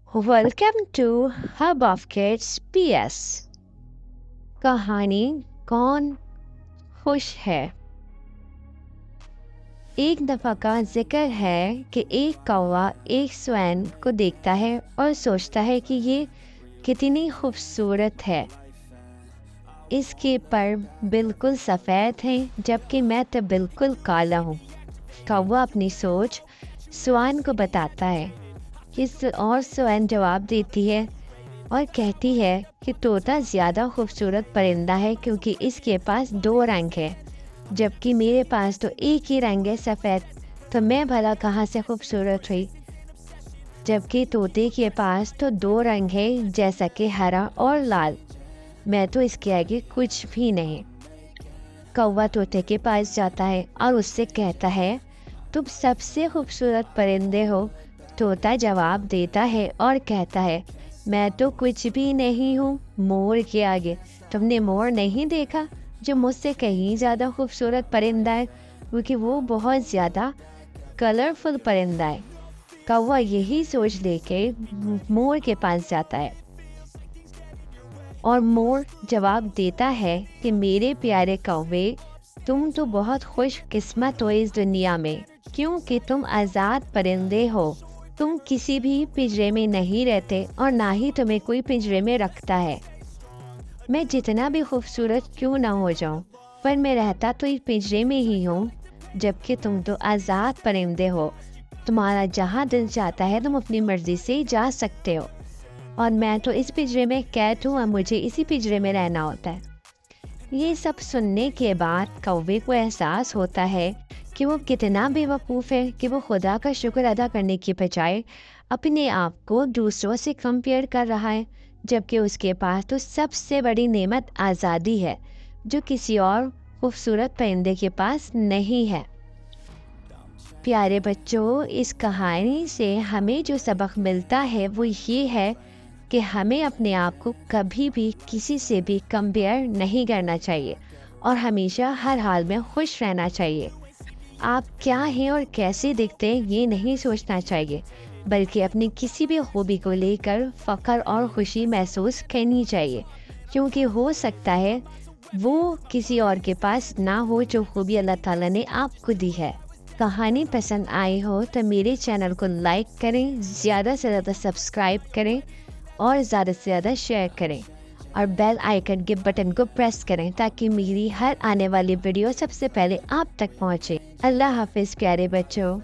Welcome to hub of kids PS. कहानी कौन खुश है। एक दफ़ा का जिक्र है कि एक कौवा एक स्वैन को देखता है और सोचता है कि ये कितनी खूबसूरत है। इसके पर बिल्कुल सफ़ेद हैं जबकि मैं तो बिल्कुल काला हूँ। कौवा अपनी सोच स्वैन को बताता है। और स्वैन जवाब देती है और कहती है कि तोता ज़्यादा खूबसूरत परिंदा है क्योंकि इसके पास 2 रंग है, जबकि मेरे पास तो एक ही रंग है, सफ़ेद। तो मैं भला कहाँ से खूबसूरत हुई, जबकि तोते के पास तो 2 रंग है, जैसा कि हरा और लाल। मैं तो इसके आगे कुछ भी नहीं। कौवा तोते के पास जाता है और उससे कहता है, तुम सबसे खूबसूरत परिंदे हो। तोता जवाब देता है और कहता है, मैं तो कुछ भी नहीं हूँ मोर के आगे। तुमने मोर नहीं देखा जो मुझसे कहीं ज़्यादा खूबसूरत परिंदा है, क्योंकि वो बहुत ज़्यादा कलरफुल परिंदा है। कौवा यही सोच लेके मोर के पास जाता है और मोर जवाब देता है कि मेरे प्यारे कौवे, तुम तो बहुत खुश किस्मत हो इस दुनिया में, क्योंकि तुम आज़ाद परिंदे हो। तुम किसी भी पिंजरे में नहीं रहते और ना ही तुम्हें कोई पिंजरे में रखता है। मैं जितना भी खूबसूरत क्यों ना हो जाऊं, पर मैं रहता तो इस पिंजरे में ही हूँ, जबकि तुम तो आज़ाद परिंदे हो। तुम्हारा जहाँ दिल चाहता है तुम अपनी मर्जी से जा सकते हो, और मैं तो इस पिंजरे में कैद हूँ और मुझे इसी पिंजरे में रहना होता है। ये सब सुनने के बाद कौवे को एहसास होता है कि वो कितना बेवकूफ़ है कि वो खुदा का शुक्र अदा करने की बजाय अपने आप को दूसरों से कंपेयर कर रहा है, जबकि उसके पास तो सबसे बड़ी नेमत आज़ादी है, जो किसी और खूबसूरत परिंदे के पास नहीं है। प्यारे बच्चों, इस कहानी से हमें जो सबक मिलता है वो ये है कि हमें अपने आप को कभी भी किसी से भी कंपेयर नहीं करना चाहिए और हमेशा हर हाल में खुश रहना चाहिए। आप क्या हैं और कैसे दिखते हैं ये नहीं सोचना चाहिए, बल्कि अपनी किसी भी खूबी को लेकर फ़ख्र और खुशी महसूस करनी चाहिए, क्योंकि हो सकता है वो किसी और के पास ना हो जो खूबी अल्लाह ताला ने आपको दी है। कहानी पसंद आई हो तो मेरे चैनल को लाइक करें, ज़्यादा से ज़्यादा सब्सक्राइब करें और ज़्यादा से ज़्यादा शेयर करें और बेल आइकन के बटन को प्रेस करें ताकि मेरी हर आने वाली वीडियो सबसे पहले आप तक पहुंचे। अल्लाह हाफिज़ प्यारे बच्चों।